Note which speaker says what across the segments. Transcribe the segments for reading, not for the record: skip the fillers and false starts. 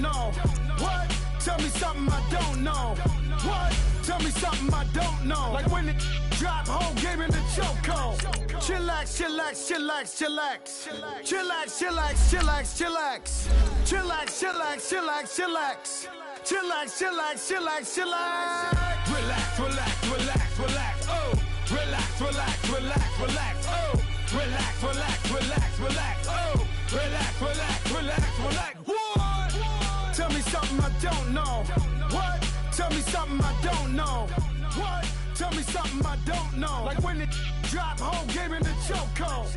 Speaker 1: don't know. What? Tell me something I don't know. What? Tell me something I don't know. Like when it drop, whole game in the chokehold. Chillax, chillax, chillax, chillax. Chillax, chillax, chillax, chillax. Chillax, chillax, chillax, chillax. Chillax, chillax, chillax, chillax. Relax, relax, relax, relax. Oh. Relax, relax, relax, relax. Oh. Relax, relax, relax, relax. Oh. Relax, relax, relax, relax. What? Tell me something I don't know. What? Tell me something I don't know. What? Tell me something I don't know. Like when it drop, whole game in the chokehold.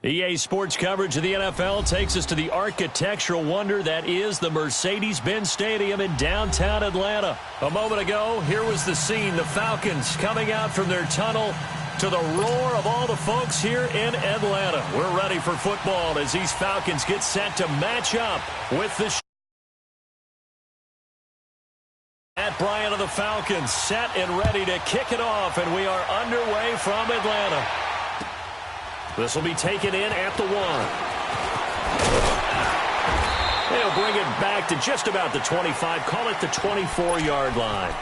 Speaker 2: EA Sports coverage of the NFL takes us to the architectural wonder that is the Mercedes-Benz Stadium in downtown Atlanta. A moment ago, here was the scene. The Falcons coming out from their tunnel to the roar of all the folks here in Atlanta. We're ready for football as these Falcons get set to match up with the Matt Bryant of the Falcons set and ready to kick it off, and we are underway from Atlanta. This will be taken in at the 1. They'll bring it back to just about the 25. Call it the 24-yard line.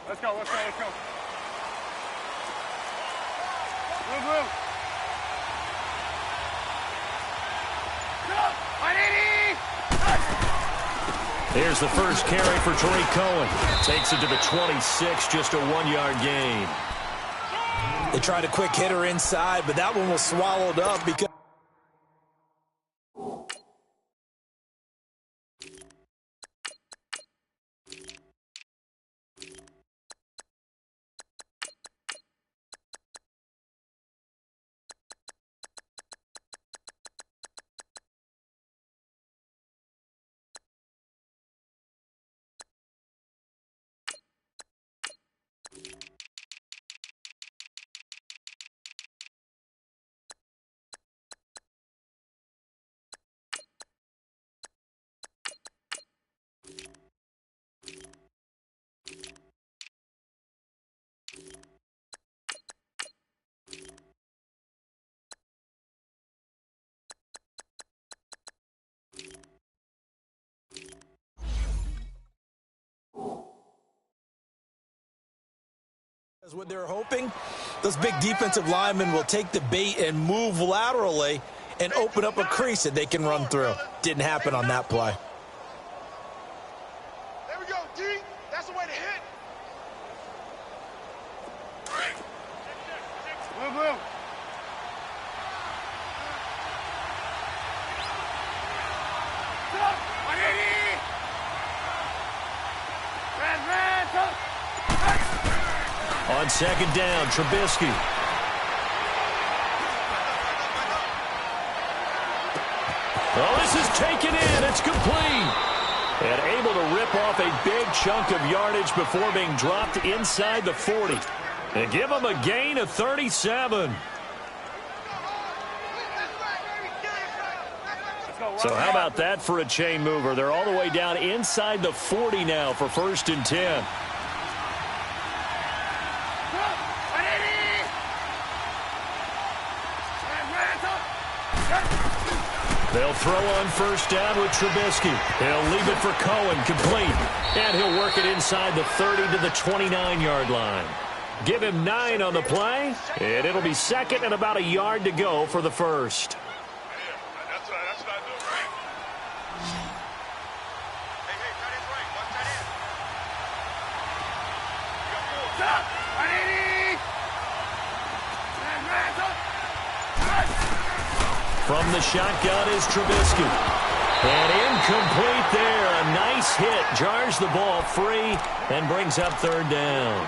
Speaker 3: Let's go, let's go, let's go. Blue, blue.
Speaker 2: Here's the first carry for Tourney Cohen. Takes it to the 26, just a 1-yard gain.
Speaker 4: They tried a quick hitter inside, but that one was swallowed up because what they're hoping, those big defensive linemen will take the bait and move laterally and open up a crease that they can run through. Didn't happen on that play.
Speaker 3: There we go, D. That's the way to hit. Blue, blue.
Speaker 2: On second down, Trubisky. Oh, this is taken in. It's complete. And able to rip off a big chunk of yardage before being dropped inside the 40. And give them a gain of 37. So how about that for a chain mover? They're all the way down inside the 40 now for 1st and 10. They'll throw on 1st down with Trubisky. He'll leave it for Cohen, complete. And he'll work it inside the 30 to the 29-yard line. Give him 9 on the play, and it'll be 2nd and about a yard to go for the 1st.
Speaker 3: That's
Speaker 2: From the shotgun is Trubisky. And incomplete there. A nice hit. Jars the ball free and brings up third down.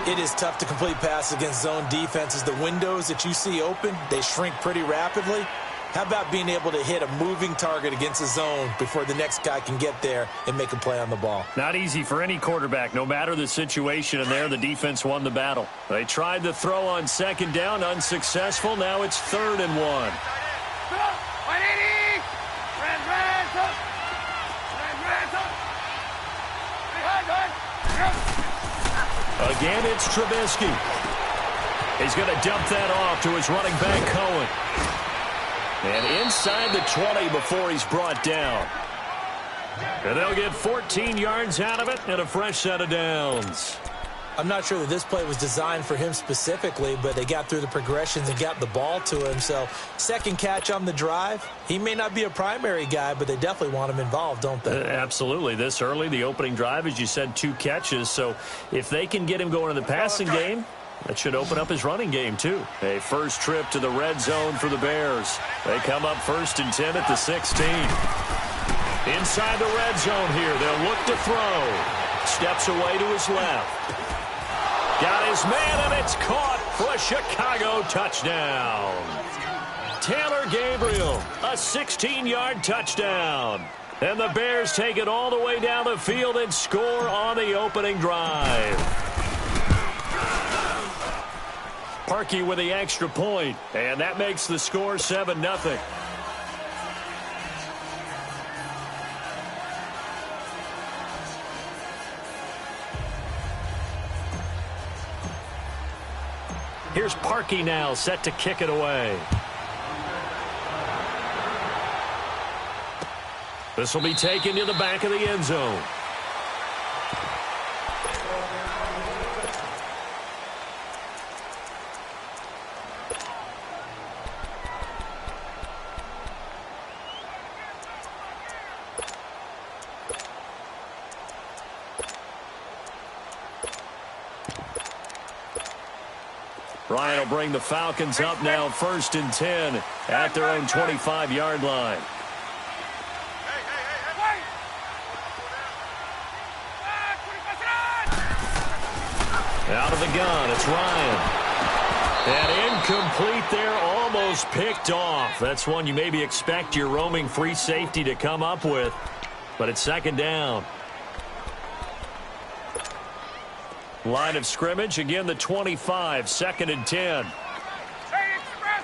Speaker 4: It is tough to complete passes against zone defenses. The windows that you see open, they shrink pretty rapidly. How about being able to hit a moving target against a zone before the next guy can get there and make a play on the ball?
Speaker 2: Not easy for any quarterback, no matter the situation, and there the defense won the battle. They tried to throw on second down, unsuccessful. Now it's 3rd and 1. Again, it's Trubisky. He's going to dump that off to his running back, Cohen. And inside the 20 before he's brought down. And they'll get 14 yards out of it and a fresh set of downs.
Speaker 4: I'm not sure that this play was designed for him specifically, but they got through the progressions and got the ball to him. So, second catch on the drive. He may not be a primary guy, but they definitely want him involved, don't they?
Speaker 2: Absolutely. This early, the opening drive, as you said, 2 catches. So, if they can get him going in the passing game, that should open up his running game, too. A first trip to the red zone for the Bears. They come up 1st and 10 at the 16. Inside the red zone here. They'll look to throw. Steps away to his left. Got his man, and it's caught for a Chicago touchdown. Taylor Gabriel, a 16-yard touchdown. And the Bears take it all the way down the field and score on the opening drive. Parkey with the extra point, and that makes the score 7-0. Here's Parkey now, set to kick it away. This will be taken to the back of the end zone. Ryan will bring the Falcons up now 1st and 10 at their own 25-yard line. Out of the gun, it's Ryan. And incomplete there, almost picked off. That's one you maybe expect your roaming free safety to come up with, but it's 2nd down. Line of scrimmage, again the 25, 2nd and 10.
Speaker 3: Hey, express!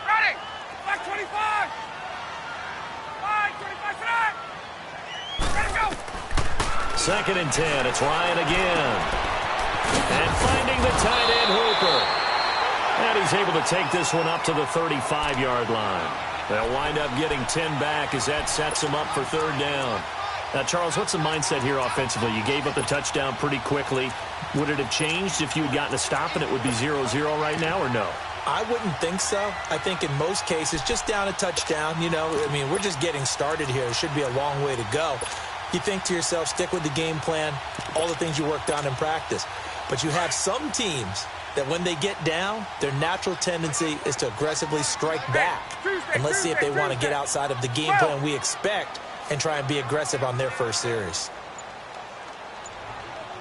Speaker 3: Ready! Black 25! 25 tonight! Ready to go!
Speaker 2: 2nd and 10, it's Ryan again. And finding the tight end Hooper. And he's able to take this one up to the 35-yard line. They'll wind up getting 10 back as that sets them up for 3rd down. Now, Charles, what's the mindset here offensively? You gave up the touchdown pretty quickly. Would it have changed if you had gotten a stop and it would be 0-0 right now, or no?
Speaker 4: I wouldn't think so. I think in most cases, just down a touchdown, we're just getting started here. It should be a long way to go. You think to yourself, stick with the game plan, all the things you worked on in practice. But you have some teams that when they get down, their natural tendency is to aggressively strike back. And let's see if they want to get outside of the game plan we expect and try and be aggressive on their first series.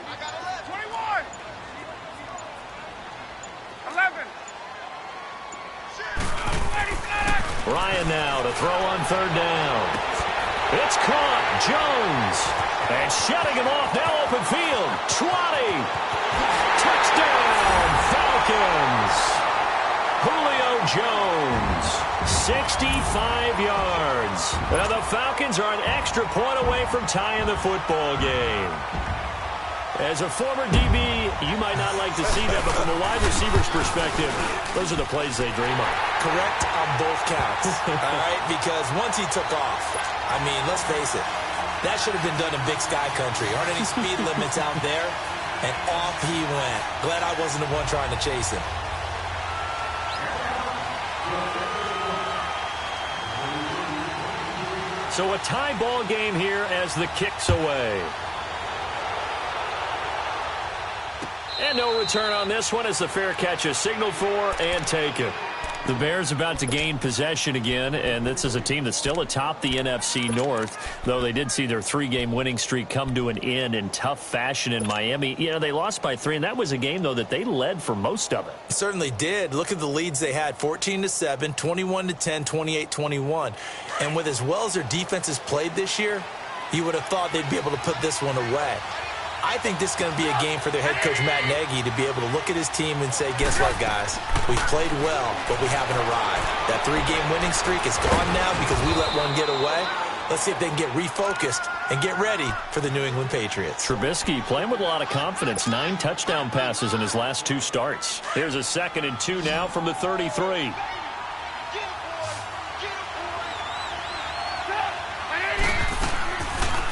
Speaker 3: I got 11. 11.
Speaker 2: Ryan now to throw on 3rd down. It's caught. Jones. And shutting him off. Now open field. Tourney. Touchdown, Falcons. Julio Jones. 65 yards. Now the Falcons are an extra point away from tying the football game. As a former DB, you might not like to see that, but from a wide receiver's perspective, those are the plays they dream of.
Speaker 4: Correct on both counts. All right, because once he took off, let's face it, that should have been done in Big Sky Country. Aren't any speed limits out there? And off he went. Glad I wasn't the one trying to chase him.
Speaker 2: So a tie ball game here as the kick's away. And no return on this one as the fair catch is signaled for and taken. The Bears about to gain possession again, and this is a team that's still atop the NFC North, though they did see their 3-game winning streak come to an end in tough fashion in Miami. You know, they lost by 3, and that was a game, though, that they led for most of it.
Speaker 4: Certainly did. Look at the leads they had, 14-7, 21-10, 28-21. And with as well as their defense has played this year, you would have thought they'd be able to put this one away. I think this is going to be a game for their head coach, Matt Nagy, to be able to look at his team and say, guess what, guys? We've played well, but we haven't arrived. That 3-game winning streak is gone now because we let one get away. Let's see if they can get refocused and get ready for the New England Patriots.
Speaker 2: Trubisky playing with a lot of confidence. 9 touchdown passes in his last 2 starts. Here's a 2nd and 2 now from the 33.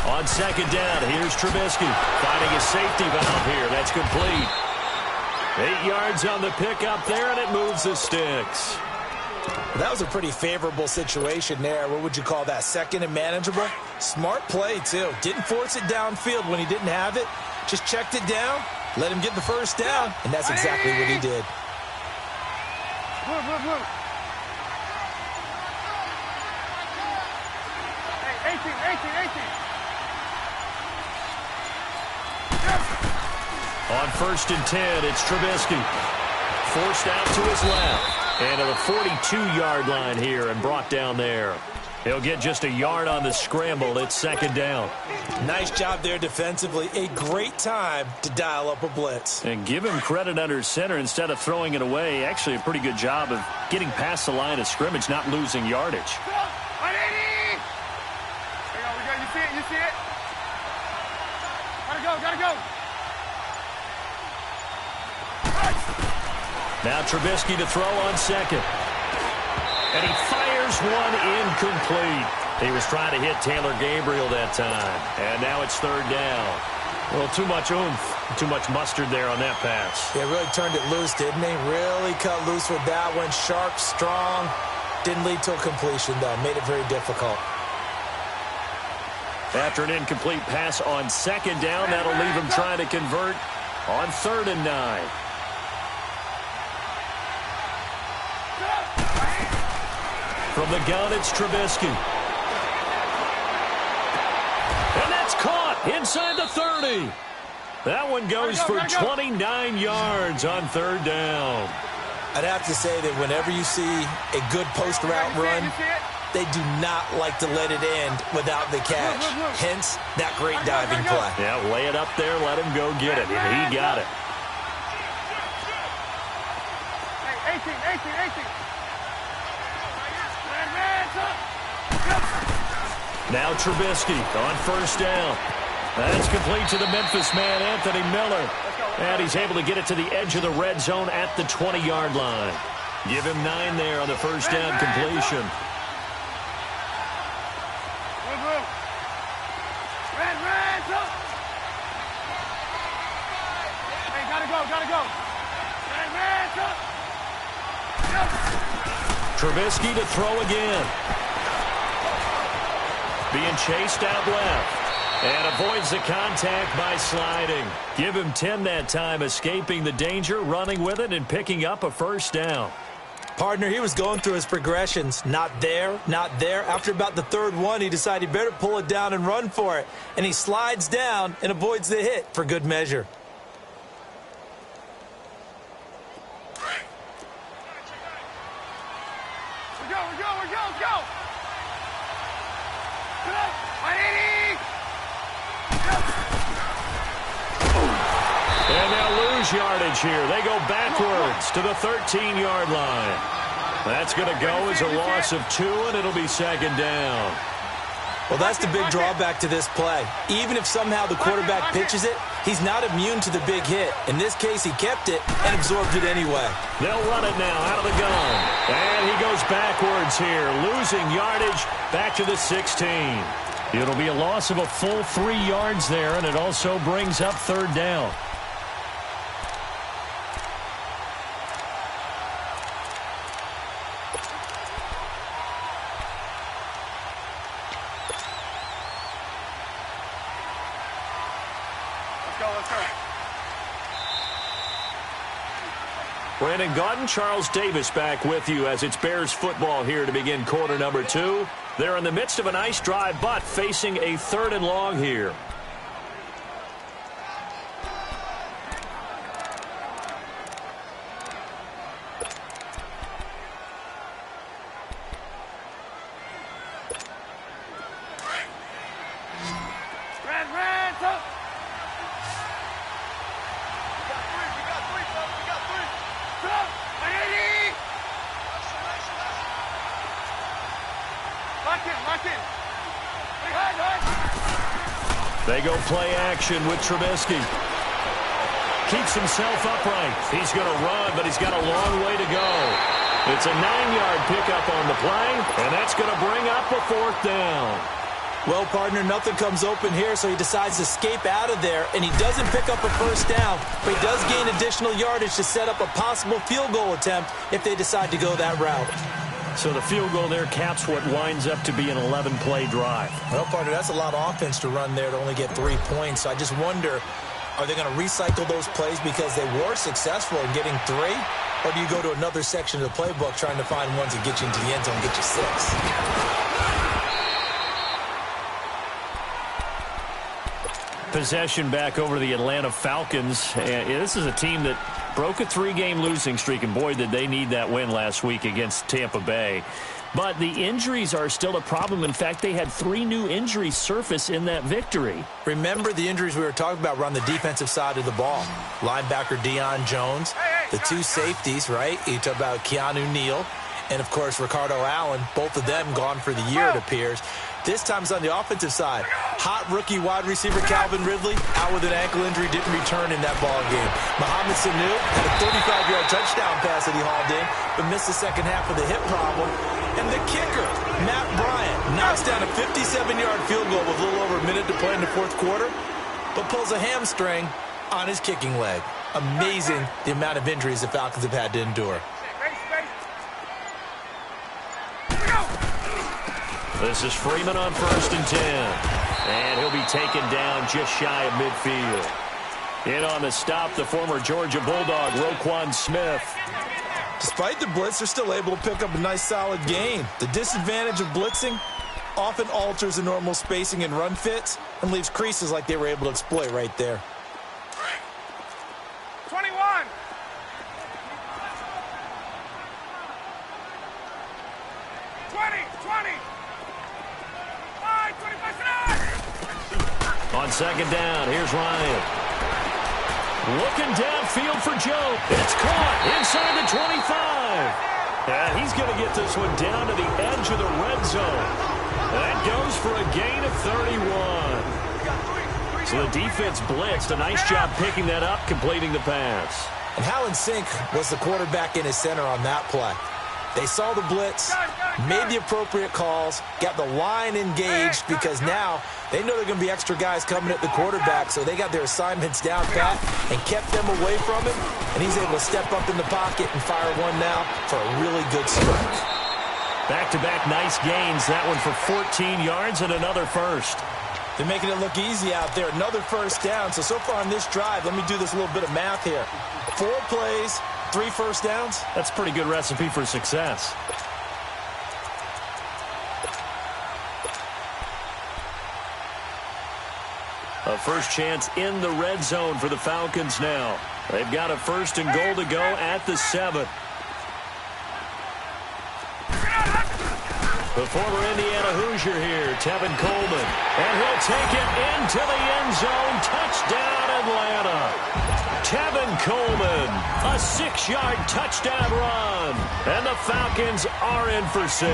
Speaker 2: On 2nd down, here's Trubisky finding a safety valve here. That's complete. 8 yards on the pickup there, and it moves the sticks.
Speaker 4: That was a pretty favorable situation there. What would you call that? 2nd and manageable? Smart play, too. Didn't force it downfield when he didn't have it. Just checked it down, let him get the first down, and that's exactly what he did.
Speaker 3: Hey, 18.
Speaker 2: On 1st and 10, it's Trubisky. Forced out to his left. And to the 42-yard line here and brought down there. He'll get just a yard on the scramble. It's 2nd down.
Speaker 4: Nice job there defensively. A great time to dial up a blitz.
Speaker 2: And give him credit under center instead of throwing it away. Actually, a pretty good job of getting past the line of scrimmage, not losing yardage.
Speaker 3: There we go. You see it? Gotta go.
Speaker 2: Now Trubisky to throw on 2nd. And he fires one incomplete. He was trying to hit Taylor Gabriel that time. And now it's 3rd down. Well, too much oomph, too much mustard there on that pass.
Speaker 4: Yeah, really turned it loose, didn't he? Really cut loose with that one. Sharp, strong. Didn't lead to a completion, though. Made it very difficult.
Speaker 2: After an incomplete pass on 2nd down, that'll leave him trying to convert on 3rd and 9. From the gun, it's Trubisky. And that's caught inside the 30. That one goes for 29 yards on 3rd down.
Speaker 4: I'd have to say that whenever you see a good post route run, they do not like to let it end without the catch. Hence, that great diving play.
Speaker 2: Yeah, lay it up there, let him go get it, and he got it.
Speaker 3: Hey, 18.
Speaker 2: Now Trubisky on 1st down. That's complete to the Memphis man, Anthony Miller. And he's able to get it to the edge of the red zone at the 20-yard line. Give him 9 there on the 1st down completion.
Speaker 3: Hey, gotta go.
Speaker 2: Trubisky to throw again. Being chased out left. And avoids the contact by sliding. Give him 10 that time, escaping the danger, running with it, and picking up a 1st down.
Speaker 4: Partner, he was going through his progressions. Not there, not there. After about the 3rd one, he decided he better pull it down and run for it. And he slides down and avoids the hit for good measure.
Speaker 3: Let's go.
Speaker 2: And they'll lose yardage here. They go backwards to the 13-yard line. That's going to go as a loss of 2, and it'll be 2nd down.
Speaker 4: Well, that's the big drawback to this play. Even if somehow the quarterback pitches it, he's not immune to the big hit. In this case, he kept it and absorbed it anyway.
Speaker 2: They'll run it now out of the gun. And he goes backwards here, losing yardage back to the 16. It'll be a loss of a full 3 yards there, and it also brings up 3rd down. Brandon Gaudin, Charles Davis back with you as it's Bears football here to begin quarter number 2. They're in the midst of a nice drive, but facing a 3rd and long here. They go play action with Trubisky. Keeps himself upright. He's going to run, but he's got a long way to go. It's a 9-yard pickup on the play, and that's going to bring up a 4th down.
Speaker 4: Well, partner, nothing comes open here, so he decides to escape out of there, and he doesn't pick up a 1st down, but he does gain additional yardage to set up a possible field goal attempt if they decide to go that route.
Speaker 2: So the field goal there caps what winds up to be an 11-play drive.
Speaker 4: Well, partner, that's a lot of offense to run there to only get 3 points. So I just wonder, are they going to recycle those plays because they were successful in getting 3? Or do you go to another section of the playbook trying to find ones that get you into the end zone and get you 6?
Speaker 2: Possession back over to the Atlanta Falcons. This is a team that broke a 3-game losing streak, and boy, did they need that win last week against Tampa Bay. But the injuries are still a problem. In fact, they had 3 new injuries surface in that victory.
Speaker 4: Remember the injuries we were talking about were on the defensive side of the ball. Linebacker Deion Jones, the 2 safeties, right? You talk about Keanu Neal, and, of course, Ricardo Allen. Both of them gone for the year, it appears. This time it's on the offensive side. Hot rookie wide receiver Calvin Ridley out with an ankle injury, didn't return in that ball game. Mohamed Sanu had a 35-yard touchdown pass that he hauled in, but missed the second half with a hip problem. And the kicker, Matt Bryant, knocks down a 57-yard field goal with a little over a minute to play in the 4th quarter, but pulls a hamstring on his kicking leg. Amazing the amount of injuries the Falcons have had to endure.
Speaker 2: This is Freeman on 1st and 10. And he'll be taken down just shy of midfield. In on the stop, the former Georgia Bulldog, Roquan Smith.
Speaker 4: Despite the blitz, they're still able to pick up a nice, solid gain. The disadvantage of blitzing often alters the normal spacing and run fits and leaves creases like they were able to exploit right there.
Speaker 3: 21.
Speaker 2: On 2nd down, here's Ryan. Looking downfield for Joe. It's caught inside the 25. And he's going to get this one down to the edge of the red zone. That goes for a gain of 31. So the defense blitzed. A nice job picking that up, completing the pass.
Speaker 4: And how in sync was the quarterback in his center on that play? They saw the blitz, made the appropriate calls, got the line engaged because now they know there are going to be extra guys coming at the quarterback, so they got their assignments down pat and kept them away from it, and he's able to step up in the pocket and fire one now for a really good strike.
Speaker 2: Back-to-back nice gains, that one for 14 yards and another first.
Speaker 4: They're making it look easy out there. Another 1st down. So far on this drive, let me do this little bit of math here. 4 plays, 3 1st downs.
Speaker 2: That's a pretty good recipe for success. A first chance in the red zone for the Falcons now. They've got a 1st and goal to go at the 7. The former Indiana Hoosier here, Tevin Coleman. And he'll take it into the end zone. Touchdown, Atlanta. Tevin Coleman, a 6-yard touchdown run. And the Falcons are in for 6.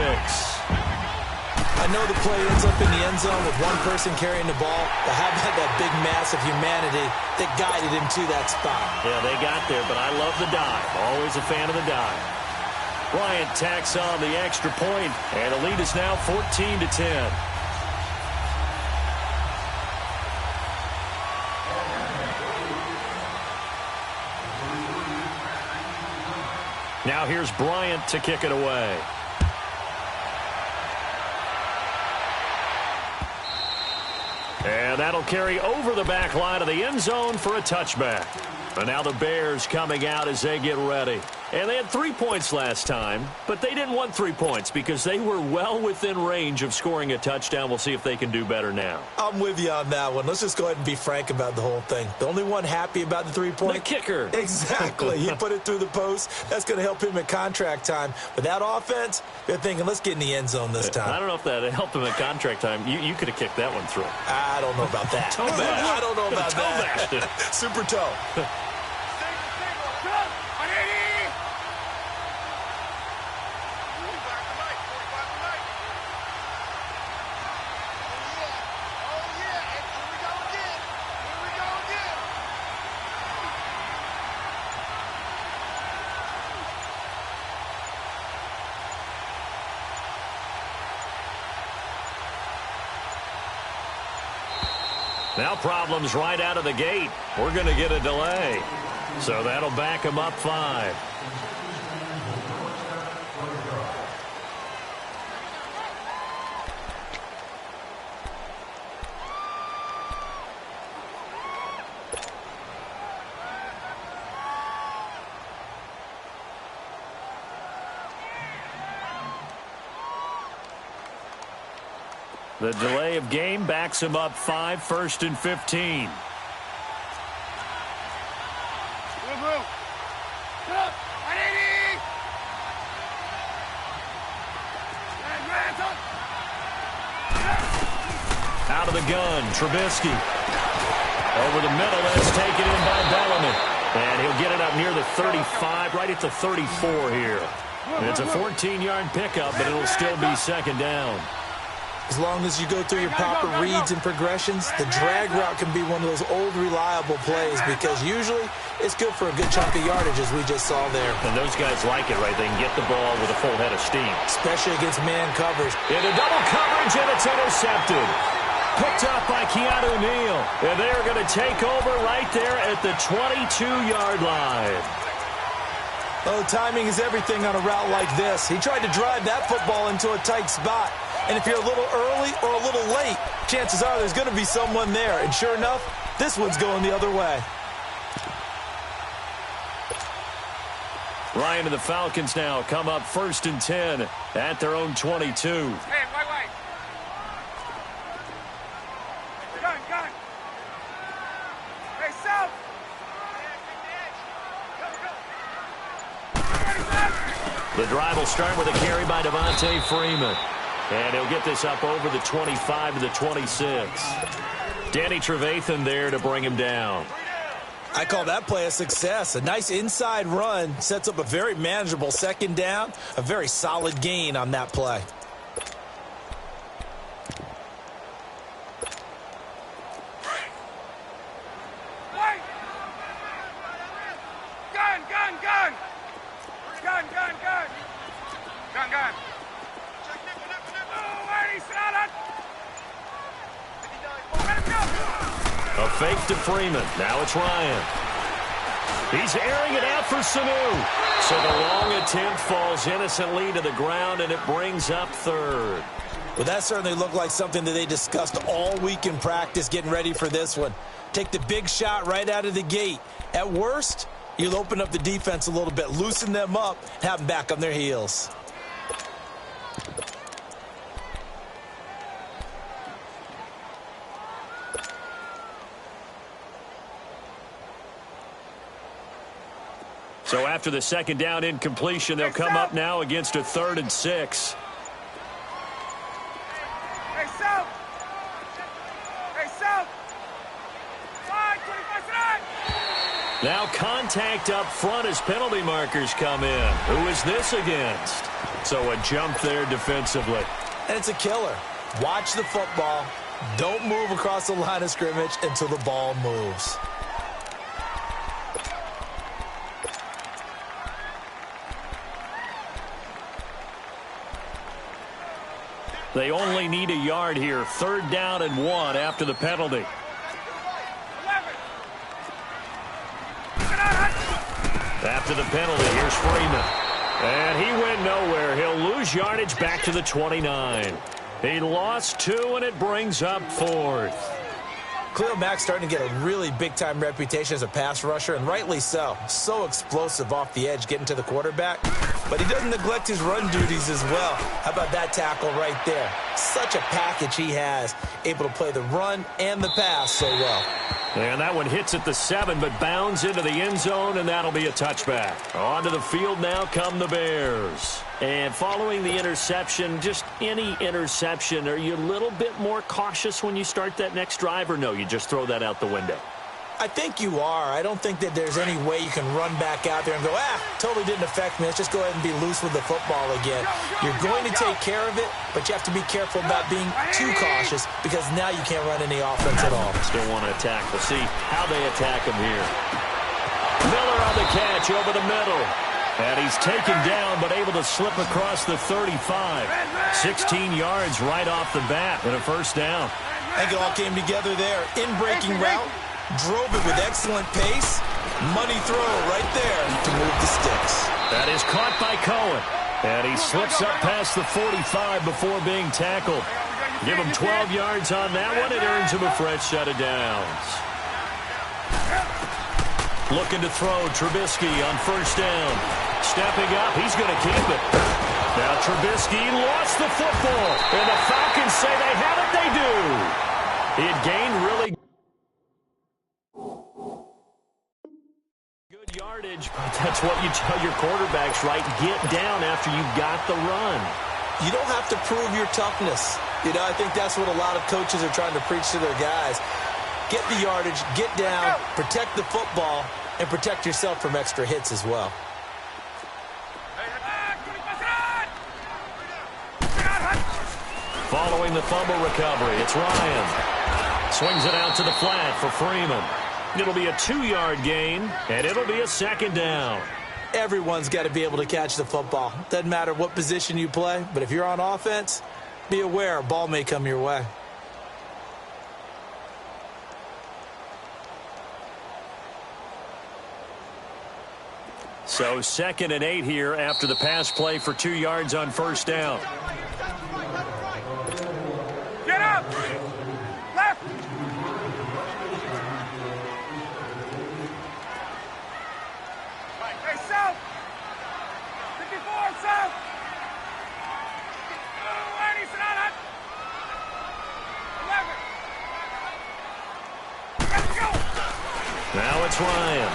Speaker 4: I know the play ends up in the end zone with one person carrying the ball, but how about that big mass of humanity that guided him to that spot?
Speaker 2: Yeah, they got there, but I love the dive. Always a fan of the dive. Bryant tacks on the extra point, and the lead is now 14-10. Now here's Bryant to kick it away. And that'll carry over the back line of the end zone for a touchback. And now the Bears coming out as they get ready. And they had 3 points last time, but they didn't want 3 points because they were well within range of scoring a touchdown. We'll see if they can do better now.
Speaker 4: I'm with you on that one. Let's just go ahead and be frank about the whole thing. The only one happy about the 3-point?
Speaker 2: The kicker.
Speaker 4: Exactly. He put it through the post. That's going to help him at contract time. But that offense, they're thinking, let's get in the end zone this time.
Speaker 2: I don't know if that helped him at contract time. You could have kicked that one through.
Speaker 4: I don't know about that.
Speaker 2: Toe bash.
Speaker 4: I don't know about that. Super toe.
Speaker 2: Now problems right out of the gate. We're going to get a delay. So that'll back them up 5. The delay of game backs him up 5, 1st and 15. Out of the gun, Trubisky. Over the middle, that's taken in by Bellamy. And he'll get it up near the 35, right at the 34 here. And it's a 14-yard pickup, but it'll still be 2nd down.
Speaker 4: As long as you go through your proper reads and progressions, the drag route can be one of those old reliable plays because usually it's good for a good chunk of yardage as we just saw there.
Speaker 2: And those guys like it, right? They can get the ball with a full head of steam.
Speaker 4: Especially against man coverage.
Speaker 2: Into double coverage, and it's intercepted. Picked up by Keanu Neal. And they're going to take over right there at the 22-yard line.
Speaker 4: Oh, timing is everything on a route like this. He tried to drive that football into a tight spot. And if you're a little early or a little late, chances are there's going to be someone there. And sure enough, this one's going the other way.
Speaker 2: Ryan and the Falcons now come up 1st and 10 at their own 22.
Speaker 3: Hey, wait. Gun. Hey, South.
Speaker 2: The drive will start with a carry by Devontae Freeman. And he'll get this up over the 25 to the 26. Danny Trevathan there to bring him down.
Speaker 4: I call that play a success. A nice inside run sets up a very manageable 2nd down. A very solid gain on that play.
Speaker 3: Gun.
Speaker 2: A fake to Freeman. Now it's Ryan. He's airing it out for Sanu. So the long attempt falls innocently to the ground, and it brings up 3rd.
Speaker 4: Well, that certainly looked like something that they discussed all week in practice getting ready for this one. Take the big shot right out of the gate. At worst, you'll open up the defense a little bit, loosen them up, have them back on their heels.
Speaker 2: So after the 2nd down incompletion, they'll come up now against a 3rd and 6.
Speaker 3: Hey, South. 5, 25.
Speaker 2: Now contact up front as penalty markers come in. Who is this against? So a jump there defensively.
Speaker 4: And it's a killer. Watch the football. Don't move across the line of scrimmage until the ball moves.
Speaker 2: They only need a yard here. 3rd down and 1 after the penalty.
Speaker 3: 11.
Speaker 2: After the penalty, here's Freeman. And he went nowhere. He'll lose yardage back to the 29. He lost 2, and it brings up 4th.
Speaker 4: Khalil Mack's starting to get a really big-time reputation as a pass rusher, and rightly so. So explosive off the edge getting to the quarterback. But he doesn't neglect his run duties as well. How about that tackle right there? Such a package he has, able to play the run and the pass so well.
Speaker 2: And that one hits at the 7, but bounds into the end zone, and that'll be a touchback. Onto the field now come the Bears. And following the interception, just any interception, are you a little bit more cautious when you start that next drive, or no, you just throw that out the window?
Speaker 4: I think you are. I don't think that there's any way you can run back out there and go, totally didn't affect me. Let's just go ahead and be loose with the football again. You're going to take care of it, but you have to be careful about being too cautious because now you can't run any offense at all.
Speaker 2: Still want to attack. We'll see how they attack him here. Miller on the catch over the middle. And he's taken down, but able to slip across the 35. 16 yards right off the bat and a first down.
Speaker 4: I think it all came together there. In-breaking route. Drove it with excellent pace. Money throw right there to move the sticks.
Speaker 2: That is caught by Cohen. And he slips up past the 45 before being tackled. Give him 12 yards on that one. It earns him a fresh set of downs. Looking to throw Trubisky on first down. Stepping up. He's going to keep it. Now Trubisky lost the football. And the Falcons say they have it. They do. He had gained really good yardage, but that's what you tell your quarterbacks, right? Get down after you got the run.
Speaker 4: You don't have to prove your toughness. I think that's what a lot of coaches are trying to preach to their guys. Get the yardage, get down, protect the football, and protect yourself from extra hits as well.
Speaker 2: Following the fumble recovery, it's Ryan. Swings it out to the flat for Freeman. It'll be a 2-yard gain, and it'll be a second down.
Speaker 4: Everyone's got to be able to catch the football. Doesn't matter what position you play, but if you're on offense, be aware a ball may come your way.
Speaker 2: So 2nd and 8 here after the pass play for 2 yards on first down.
Speaker 3: Get up! Left! Hey, south! 54, south! Ladies and 11! Let's go!
Speaker 2: Now it's Ryan.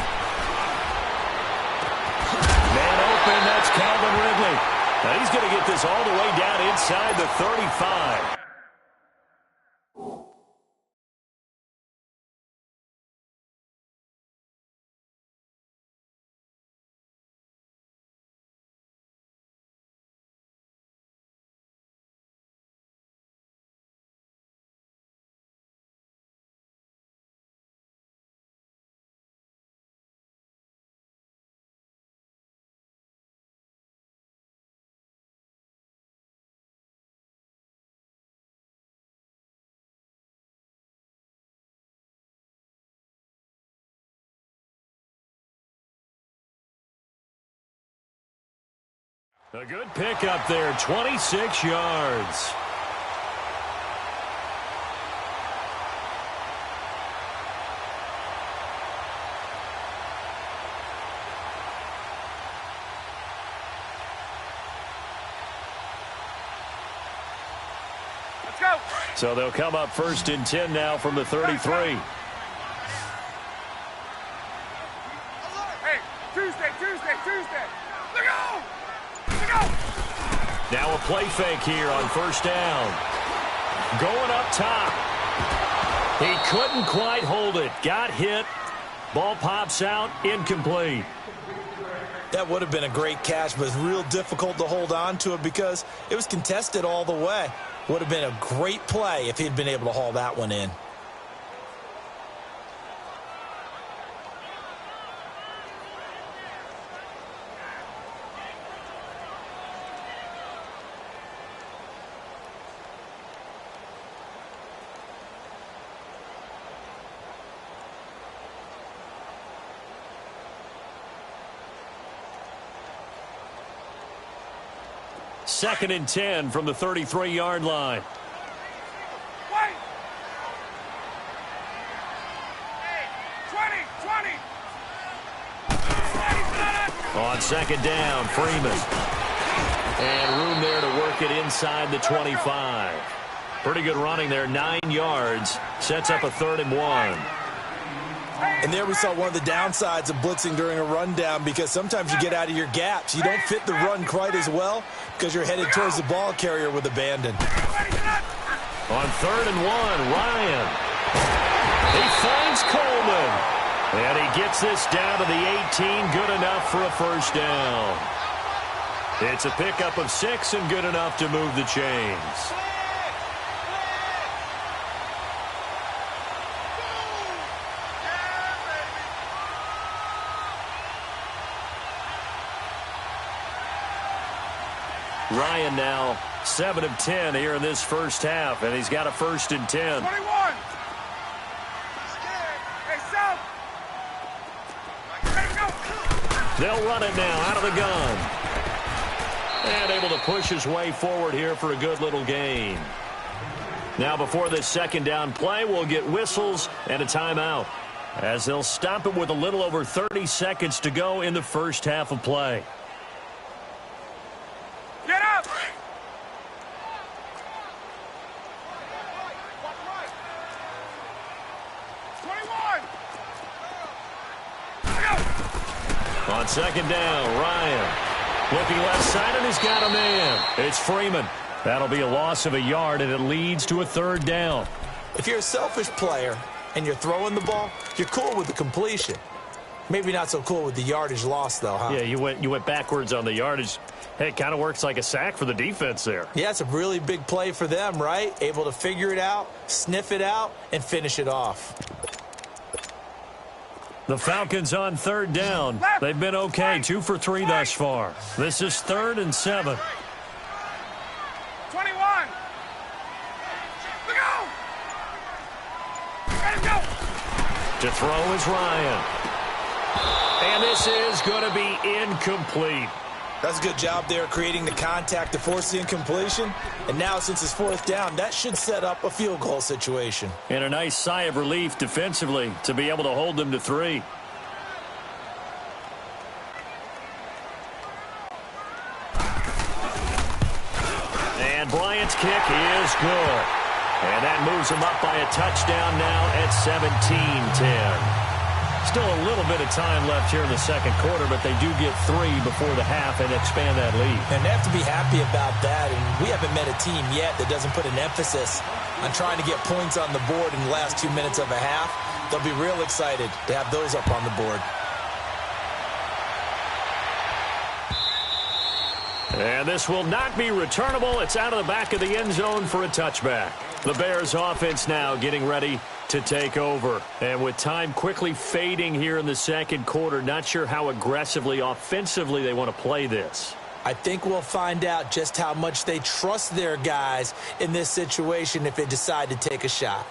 Speaker 2: Man open, that's Calvin Ridley. Now he's going to get this all the way down inside the 35. A good pickup there, 26 yards.
Speaker 3: Let's go!
Speaker 2: So they'll come up 1st and 10 now from the 33.
Speaker 3: Hey, Tuesday! Look out!
Speaker 2: Now a play fake here on first down. Going up top. He couldn't quite hold it. Got hit. Ball pops out. Incomplete.
Speaker 4: That would have been a great catch, but it's real difficult to hold on to it because it was contested all the way. Would have been a great play if he'd been able to haul that one in.
Speaker 2: Second and 10 from the 33-yard line.
Speaker 3: Wait!
Speaker 2: On second down, Freeman. And room there to work it inside the 25. Pretty good running there, 9 yards. Sets up a 3rd and 1.
Speaker 4: And there we saw one of the downsides of blitzing during a rundown, because sometimes you get out of your gaps. You don't fit the run quite as well because you're headed towards the ball carrier with abandon.
Speaker 2: On 3rd and 1, Ryan. He finds Coleman. And he gets this down to the 18, good enough for a first down. It's a pickup of 6 and good enough to move the chains. Ryan now 7 of 10 here in this first half, and he's got a 1st and 10.
Speaker 3: 21. Hey, South. Ready to go.
Speaker 2: They'll run it now out of the gun. And able to push his way forward here for a good little gain. Now before this second down play, we'll get whistles and a timeout, as they'll stop it with a little over 30 seconds to go in the first half of play.
Speaker 3: Get up.
Speaker 2: On second down, Ryan looking left side, and he's got a man. It's Freeman. That'll be a loss of a yard, and it leads to a 3rd down.
Speaker 4: If you're a selfish player and you're throwing the ball, you're cool with the completion. Maybe not so cool with the yardage loss, though, huh?
Speaker 2: Yeah, you went backwards on the yardage. Hey, it kind of works like a sack for the defense there.
Speaker 4: Yeah, it's a really big play for them, right? Able to figure it out, sniff it out, and finish it off.
Speaker 2: The Falcons on 3rd down. They've been okay, 2 for 3 thus far. This is 3rd and 7.
Speaker 3: 21. Look out. Ready to go.
Speaker 2: To throw is Ryan. And this is going to be incomplete.
Speaker 4: That's a good job there creating the contact to force the incompletion. And now, since it's 4th down, that should set up a field goal situation.
Speaker 2: And a nice sigh of relief defensively to be able to hold them to 3. And Bryant's kick is good. And that moves him up by a touchdown now at 17-10. Still a little bit of time left here in the second quarter, but they do get 3 before the half and expand that lead.
Speaker 4: And they have to be happy about that. And we haven't met a team yet that doesn't put an emphasis on trying to get points on the board in the last 2 minutes of a half. They'll be real excited to have those up on the board.
Speaker 2: And this will not be returnable. It's out of the back of the end zone for a touchback. The Bears offense now getting ready to take over. And with time quickly fading here in the second quarter, not sure how aggressively, offensively they want to play this.
Speaker 4: I think we'll find out just how much they trust their guys in this situation if they decide to take a shot.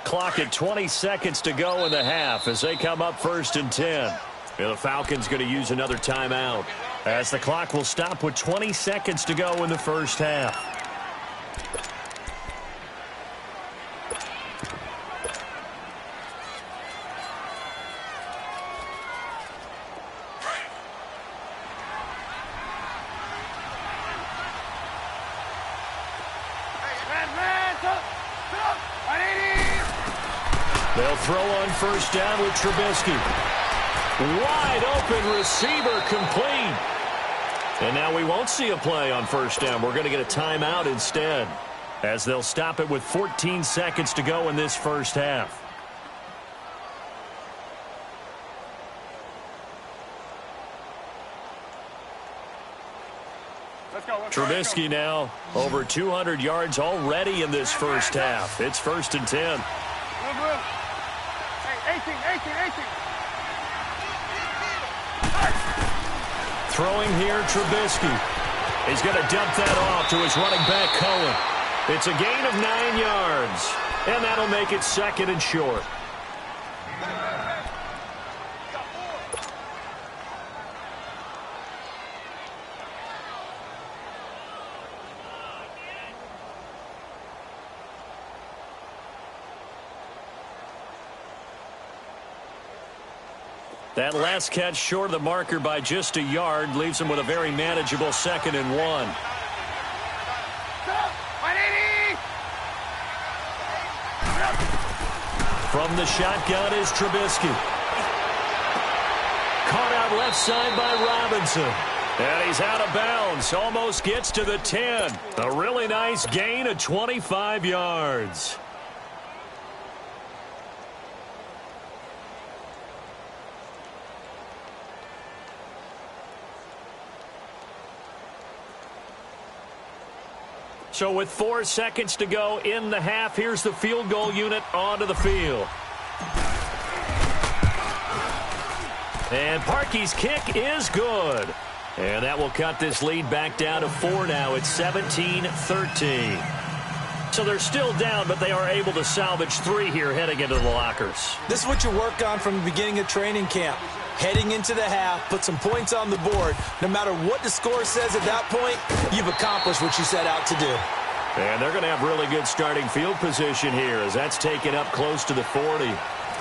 Speaker 2: Clock at 20 seconds to go in the half as they come up 1st and 10. And the Falcons going to use another timeout as the clock will stop with 20 seconds to go in the first half. They'll throw on 1st down with Trubisky. Wide open receiver, complete. And now we won't see a play on 1st down. We're going to get a timeout instead, as they'll stop it with 14 seconds to go in this first half. Trubisky now over 200 yards already in this first half. It's 1st and 10.
Speaker 3: Hey, 18.
Speaker 2: Throwing here, Trubisky. He's going to dump that off to his running back, Cohen. It's a gain of 9 yards, and that'll make it 2nd and short. That last catch short of the marker by just a yard leaves him with a very manageable 2nd and 1. From the shotgun is Trubisky. Caught out left side by Robinson. And he's out of bounds. Almost gets to the 10. A really nice gain of 25 yards. So with 4 seconds to go in the half, here's the field goal unit onto the field. And Parkey's kick is good. And that will cut this lead back down to 4 now. It's 17-13. So they're still down, but they are able to salvage 3 here heading into the lockers.
Speaker 4: This is what you work on from the beginning of training camp. Heading into the half, put some points on the board. No matter what the score says at that point, you've accomplished what you set out to do.
Speaker 2: And they're going to have really good starting field position here as that's taken up close to the 40.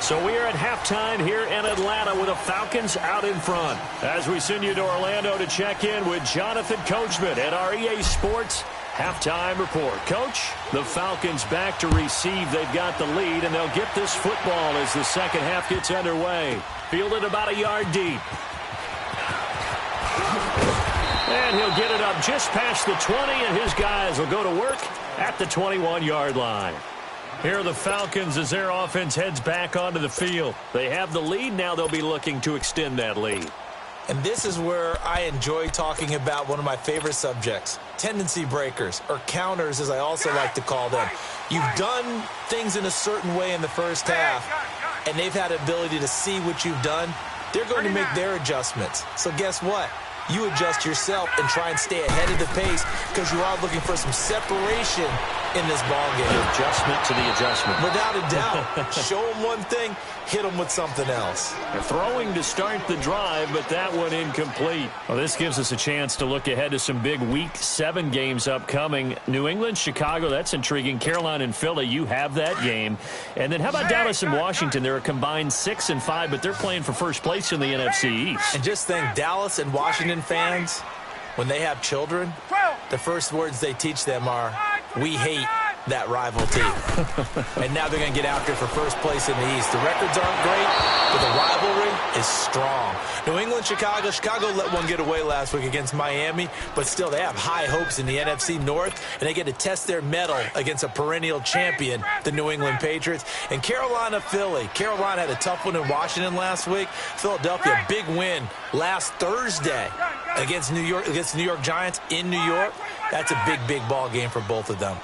Speaker 2: So we are at halftime here in Atlanta with the Falcons out in front. As we send you to Orlando to check in with Jonathan Coachman at our EA Sports Halftime Report. Coach, the Falcons back to receive. They've got the lead, and they'll get this football as the second half gets underway. Fielded about a yard deep. And he'll get it up just past the 20, and his guys will go to work at the 21-yard line. Here are the Falcons as their offense heads back onto the field. They have the lead. Now they'll be looking to extend that lead.
Speaker 4: And this is where I enjoy talking about one of my favorite subjects, tendency breakers, or counters as I also like to call them. You've done things in a certain way in the first half, and they've had the ability to see what you've done. They're going to make their adjustments. So guess what? You adjust yourself and try and stay ahead of the pace because you are looking for some separation in this ball game.
Speaker 2: Adjustment to the adjustment.
Speaker 4: Without a doubt. Show them one thing, hit them with something else.
Speaker 2: They're throwing to start the drive, but that one incomplete. Well, this gives us a chance to look ahead to some big Week 7 games upcoming. New England, Chicago, that's intriguing. Carolina and Philly, you have that game. And then how about Dallas and Washington? They're a combined 6-5, but they're playing for first place in the NFC East.
Speaker 4: And just think, Dallas and Washington fans, when they have children, the first words they teach them are, "We hate that rival team." And now they're going to get after it for first place in the East. The records aren't great, but the rivalry is strong. New England, Chicago. Chicago let one get away last week against Miami, but still they have high hopes in the NFC North, and they get to test their mettle against a perennial champion, the New England Patriots. And Carolina, Philly. Carolina had a tough one in Washington last week. Philadelphia, big win last Thursday against New York, against the New York Giants in New York. That's a big, big ball game for both of them.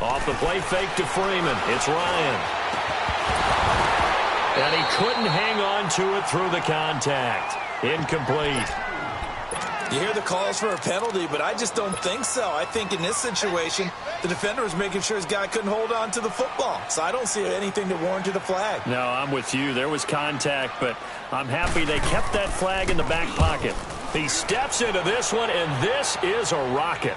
Speaker 2: Off the play fake to Freeman. It's Ryan. And he couldn't hang on to it through the contact. Incomplete.
Speaker 4: You hear the calls for a penalty, but I just don't think so. I think in this situation, the defender was making sure his guy couldn't hold on to the football. So I don't see anything that warranted a flag.
Speaker 2: No, I'm with you. There was contact, but I'm happy they kept that flag in the back pocket. He steps into this one, and this is a rocket.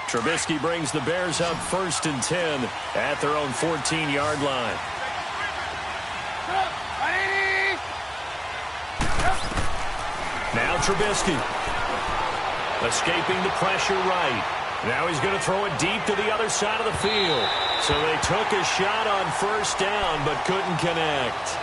Speaker 2: Trubisky brings the Bears up 1st and 10 at their own 14-yard line. Now Trubisky. Escaping the pressure right. Now he's going to throw it deep to the other side of the field. So they took a shot on 1st down but couldn't connect.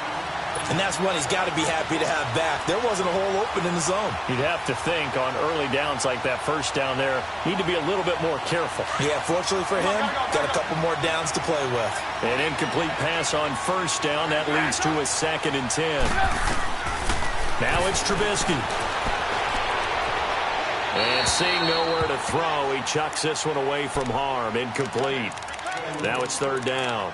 Speaker 4: And that's one he's got to be happy to have back. There wasn't a hole open in the zone.
Speaker 2: You'd have to think on early downs like that 1st down there, need to be a little bit more careful.
Speaker 4: Yeah, fortunately for him, got a couple more downs to play with.
Speaker 2: An incomplete pass on 1st down. That leads to a 2nd and 10. Now it's Trubisky. And seeing nowhere to throw, he chucks this one away from harm. Incomplete. Now it's third down.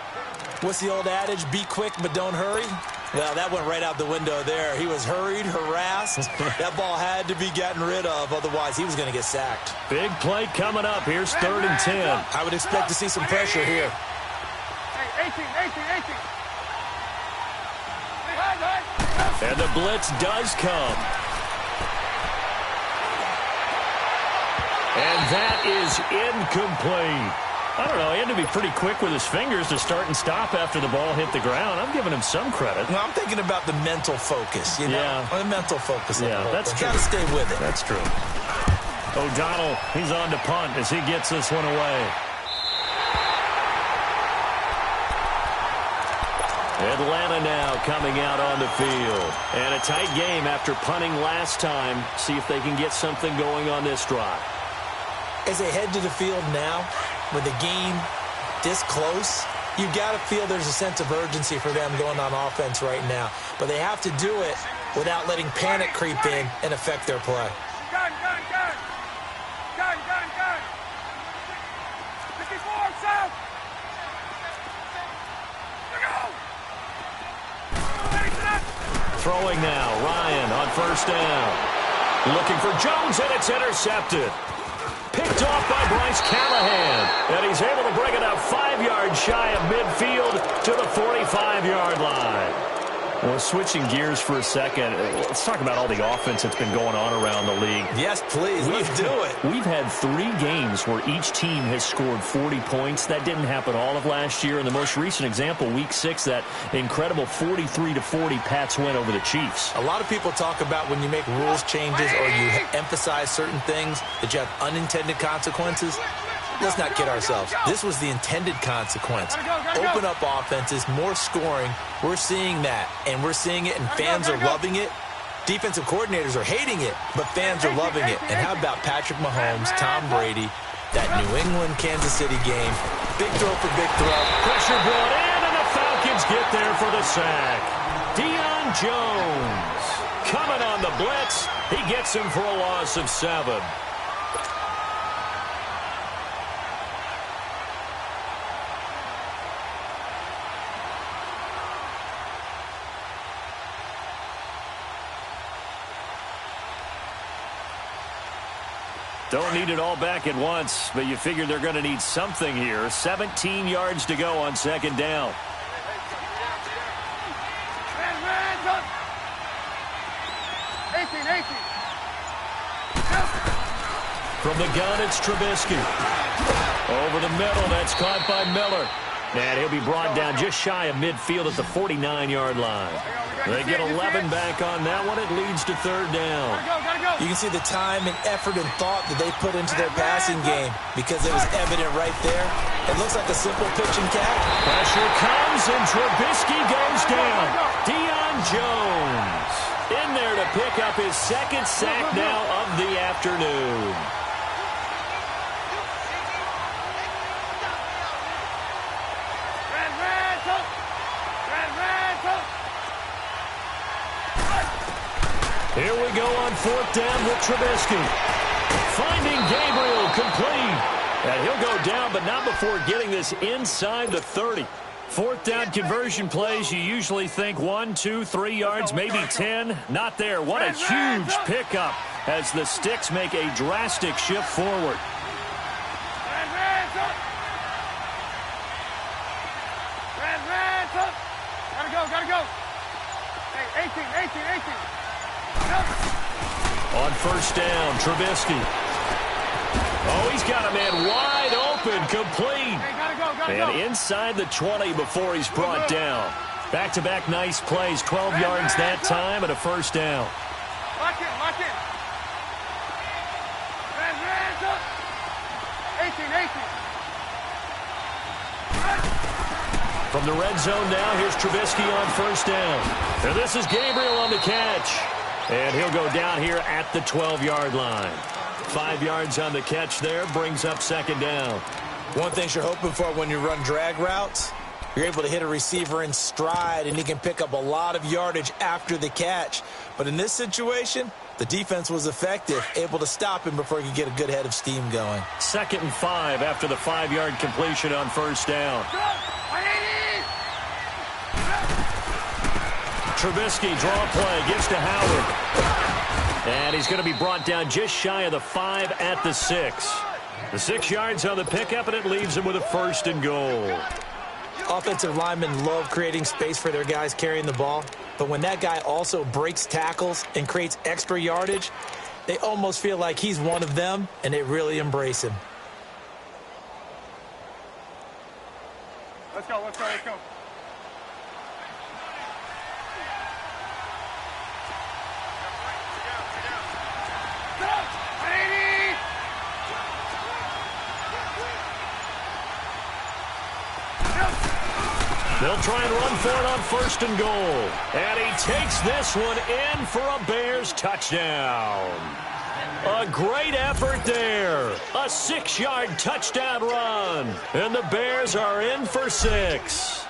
Speaker 4: What's the old adage? Be quick, but don't hurry. Well, that went right out the window there. He was hurried, harassed. That ball had to be gotten rid of. Otherwise, he was going to get sacked.
Speaker 2: Big play coming up. Here's 3rd and 10.
Speaker 4: I would expect to see some pressure here.
Speaker 3: Hey, 18.
Speaker 2: And the blitz does come. And that is incomplete. I don't know. He had to be pretty quick with his fingers to start and stop after the ball hit the ground. I'm giving him some credit.
Speaker 4: Well, I'm thinking about the mental focus, you know?
Speaker 2: Yeah.
Speaker 4: The mental focus.
Speaker 2: Yeah, that's true.
Speaker 4: Got to stay with it.
Speaker 2: That's true. O'Donnell, he's on to punt as he gets this one away. Atlanta now coming out on the field. And a tight game after punting last time. See if they can get something going on this drive.
Speaker 4: As they head to the field now, with the game this close, you've got to feel there's a sense of urgency for them going on offense right now. But they have to do it without letting panic creep in and affect their play.
Speaker 3: Gun. 54, south.
Speaker 2: Throwing now, Ryan on first down. Looking for Jones, and it's intercepted. Picked off by Bryce Callahan. And he's able to bring it up 5 yards shy of midfield to the 45-yard line. Well, switching gears for a second, let's talk about all the offense that's been going on around the league.
Speaker 4: Yes, please. Let's do it.
Speaker 2: We've had 3 games where each team has scored 40 points. That didn't happen all of last year. And the most recent example, Week 6, that incredible 43-40 Pats win over the Chiefs.
Speaker 4: A lot of people talk about when you make rules changes or you emphasize certain things that you have unintended consequences. Let's not kid ourselves. This was the intended consequence. Open up offenses, more scoring. We're seeing that, and we're seeing it, and fans are loving it. Defensive coordinators are hating it, but fans are loving it. And how about Patrick Mahomes, Tom Brady, that New England-Kansas City game? Big throw for big throw.
Speaker 2: Pressure brought in, and the Falcons get there for the sack. Deion Jones coming on the blitz. He gets him for a loss of 7. Don't need it all back at once, but you figure they're going to need something here. 17 yards to go on second down. From the gun, it's Trubisky. Over the middle, that's caught by Miller. And he'll be brought down just shy of midfield at the 49-yard line. They get 11 back on that one. It leads to third down.
Speaker 4: You can see the time and effort and thought that they put into their passing game because it was evident right there. It looks like a simple pitch and catch.
Speaker 2: Pressure comes, and Trubisky goes down. Deion Jones in there to pick up his 2nd sack now of the afternoon. Here we go on 4th down with Trubisky. Finding Gabriel complete. And he'll go down, but not before getting this inside the 30. 4th down conversion plays, you usually think 1, 2, 3 yards, maybe 10. Not there. What a huge pickup as the Sticks make a drastic shift forward.
Speaker 3: Gotta go. Hey, 18.
Speaker 2: On first down, Trubisky. Oh, he's got a man wide open, complete.
Speaker 3: Hey, gotta go.
Speaker 2: And inside the 20 before he's brought down. Back-to-back nice plays, 12 yards that time and a first down.
Speaker 3: Lock in. 18.
Speaker 2: From the red zone now, here's Trubisky on first down. And this is Gabriel on the catch. And he'll go down here at the 12-yard line. 5 yards on the catch there, brings up second down.
Speaker 4: One thing you're hoping for when you run drag routes, you're able to hit a receiver in stride, and he can pick up a lot of yardage after the catch. But in this situation, The defense was effective, able to stop him before he could get a good head of steam going.
Speaker 2: 2nd and 5 after the 5-yard completion on 1st down. Trubisky, draw play, gives to Howard. And he's going to be brought down just shy of the 5 at the 6. The 6 yards on the pickup, and it leaves him with a 1st and goal.
Speaker 4: Offensive linemen love creating space for their guys carrying the ball, but when that guy also breaks tackles and creates extra yardage, they almost feel like he's one of them, and they really embrace him.
Speaker 3: Let's go, let's go, let's go.
Speaker 2: They'll try and run for it on 1st and goal. And he takes this one in for a Bears touchdown. A great effort there. A 6-yard touchdown run. And the Bears are in for 6.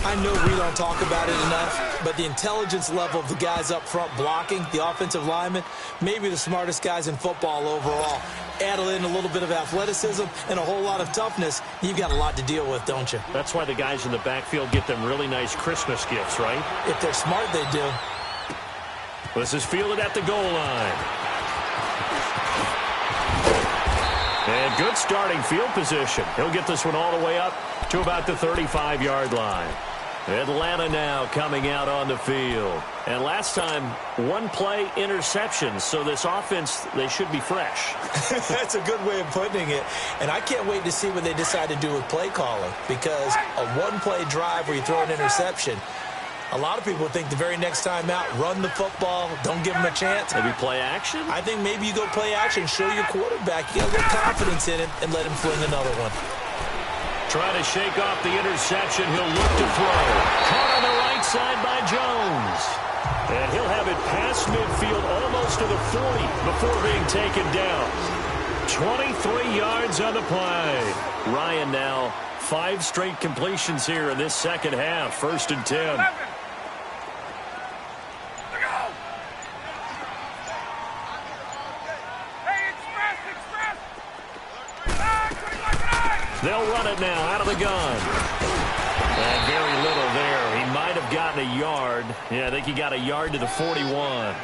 Speaker 4: I know we don't talk about it enough, but the intelligence level of the guys up front blocking, the offensive linemen, maybe the smartest guys in football overall. Add in a little bit of athleticism and a whole lot of toughness, you've got a lot to deal with, don't you?
Speaker 2: That's why the guys in the backfield get them really nice Christmas gifts, right?
Speaker 4: If they're smart, they do.
Speaker 2: This is fielded at the goal line. And good starting field position. He'll get this one all the way up to about the 35-yard line. Atlanta now coming out on the field. And last time, 1-play interception. So this offense, they should be fresh.
Speaker 4: That's a good way of putting it. And I can't wait to see what they decide to do with play calling. Because a 1-play drive where you throw an interception, a lot of people think the very next time out, run the football, don't give them a chance.
Speaker 2: Maybe play action?
Speaker 4: I think maybe you go play action, show your quarterback, you got a little confidence in him, and let him fling another one.
Speaker 2: Trying to shake off the interception. He'll look to throw. Caught on the right side by Jones. And he'll have it past midfield almost to the 40 before being taken down. 23 yards on the play. Ryan now 5 straight completions here in this second half. 1st and 10. They'll run it now out of the gun. And very little there. He might have gotten a yard. Yeah, I think he got a yard to the 41.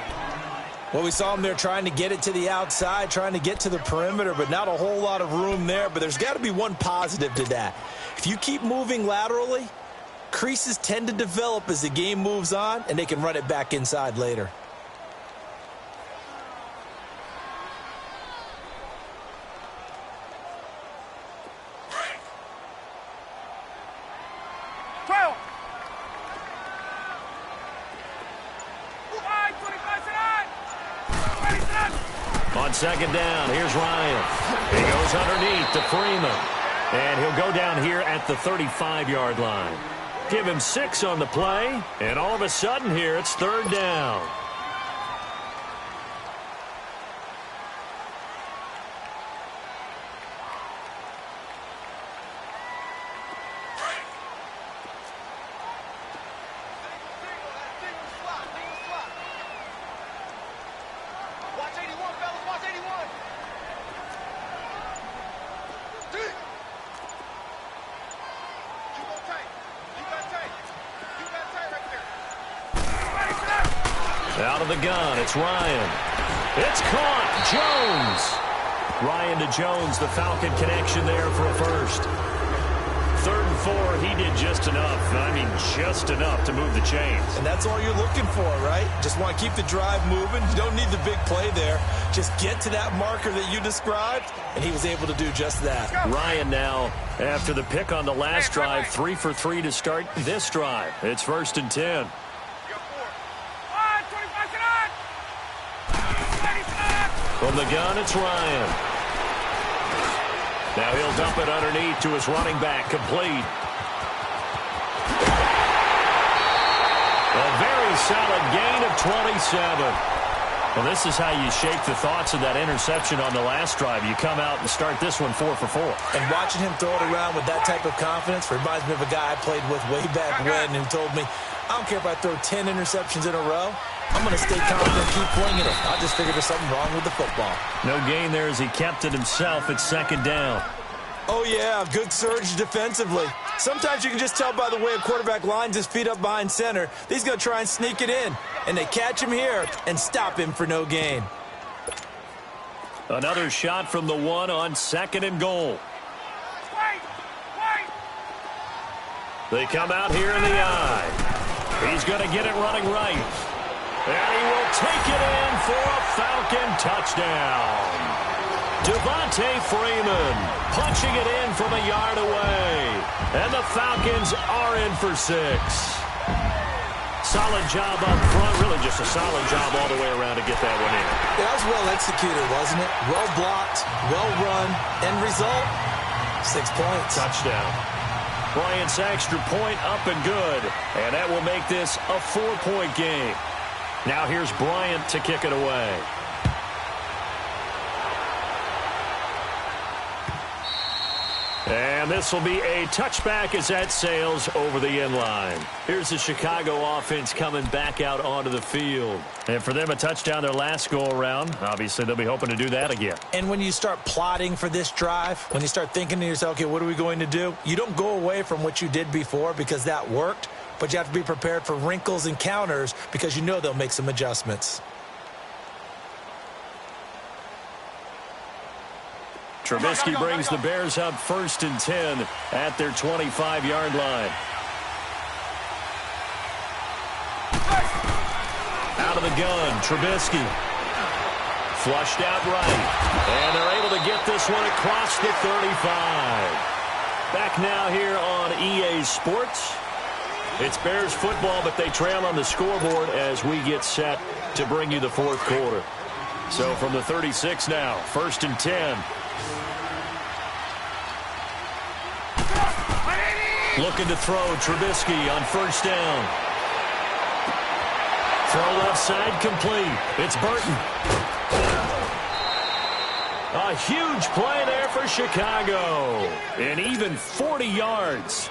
Speaker 4: Well, we saw him there trying to get it to the outside, trying to get to the perimeter, but not a whole lot of room there. But there's got to be one positive to that. If you keep moving laterally, creases tend to develop as the game moves on, and they can run it back inside later.
Speaker 2: On 2nd down, here's Ryan. He goes underneath to Freeman. And he'll go down here at the 35-yard line. Give him 6 on the play, and all of a sudden here it's 3rd down. Out of the gun, it's Ryan. It's caught. Jones. Ryan to Jones, the Falcon connection there for a 1st. 3rd and 4, he did just enough. I mean, just enough to move the chains.
Speaker 4: And that's all you're looking for, right? Just want to keep the drive moving. You don't need the big play there. Just get to that marker that you described, and he was able to do just that.
Speaker 2: Ryan now, after the pick on the last drive, 3 for 3 to start this drive. It's 1st and 10. From the gun, it's Ryan. Now he'll dump it underneath to his running back, complete. A very solid gain of 27. Well, this is how you shake the thoughts of that interception on the last drive. You come out and start this one 4 for 4.
Speaker 4: And watching him throw it around with that type of confidence reminds me of a guy I played with way back when who told me, I don't care if I throw 10 interceptions in a row. I'm going to stay confident, keep flinging it. I just figured there's something wrong with the football.
Speaker 2: No gain there as he kept it himself at second down.
Speaker 4: Oh, yeah, good surge defensively. Sometimes you can just tell by the way a quarterback lines his feet up behind center. He's going to try and sneak it in. And they catch him here and stop him for no gain.
Speaker 2: Another shot from the one on second and goal. They come out here in the eye. He's going to get it running right. And he will take it in for a Falcon touchdown. Devontae Freeman punching it in from a yard away. And the Falcons are in for 6. Solid job up front. Really just a solid job all the way around to get that one in.
Speaker 4: That was well executed, wasn't it? Well blocked, well run. End result, 6 points.
Speaker 2: Touchdown. Bryant's extra point up and good. And that will make this a 4-point game. Now here's Bryant to kick it away. And this will be a touchback as that sails over the end line. Here's the Chicago offense coming back out onto the field. And for them, a touchdown their last go-around. Obviously, they'll be hoping to do that again.
Speaker 4: And when you start plotting for this drive, when you start thinking to yourself, okay, what are we going to do? You don't go away from what you did before because that worked, but you have to be prepared for wrinkles and counters because you know they'll make some adjustments.
Speaker 2: Trubisky brings the Bears up 1st and 10 at their 25-yard line. Out of the gun, Trubisky. Flushed out right. And they're able to get this one across the 35. Back now here on EA Sports. It's Bears football, but they trail on the scoreboard as we get set to bring you the 4th quarter. So from the 36 now, 1st and 10. Looking to throw, Trubisky on 1st down. Throw left side complete. It's Burton. A huge play there for Chicago. And even 40 yards.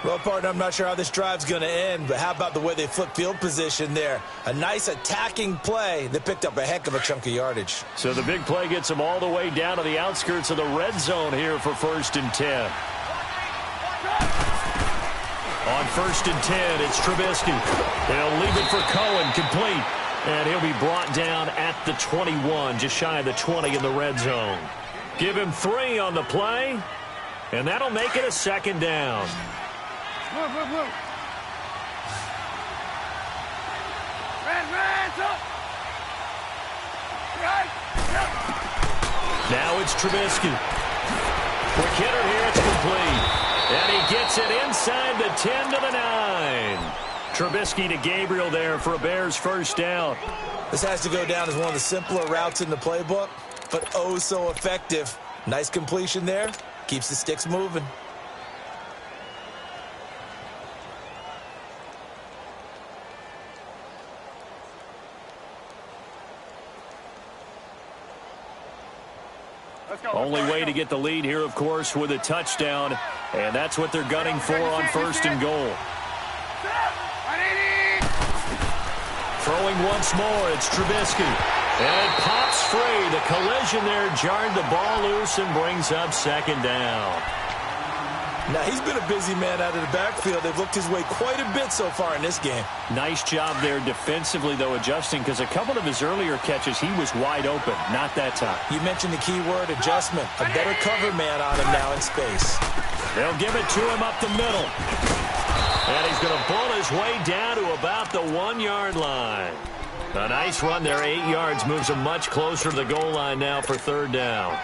Speaker 4: Well, partner, I'm not sure how this drive's going to end, but how about the way they flip field position there? A nice attacking play that picked up a heck of a chunk of yardage.
Speaker 2: So the big play gets them all the way down to the outskirts of the red zone here for 1st and 10. On 1st and 10, it's Trubisky. They'll leave it for Cohen, complete. And he'll be brought down at the 21, just shy of the 20 in the red zone. Give him 3 on the play, and that'll make it a 2nd down.
Speaker 3: Move. Red, up. Right.
Speaker 2: Now it's Trubisky. Quick hitter here, it's complete. And he gets it inside the 10 to the 9. Trubisky to Gabriel there for a Bears 1st down.
Speaker 4: This has to go down as one of the simpler routes in the playbook, but oh so effective. Nice completion there. Keeps the sticks moving.
Speaker 2: Only way to get the lead here, of course, with a touchdown. And that's what they're gunning for on 1st and goal. Throwing once more, it's Trubisky. And it pops free. The collision there jarred the ball loose and brings up 2nd down.
Speaker 4: Now, he's been a busy man out of the backfield. They've looked his way quite a bit so far in this game.
Speaker 2: Nice job there defensively, though, adjusting, because a couple of his earlier catches, he was wide open. Not that time.
Speaker 4: You mentioned the key word, adjustment. A better cover man on him now in space.
Speaker 2: They'll give it to him up the middle. And he's going to pull his way down to about the 1-yard line. A nice run there, 8 yards, moves him much closer to the goal line now for 3rd down.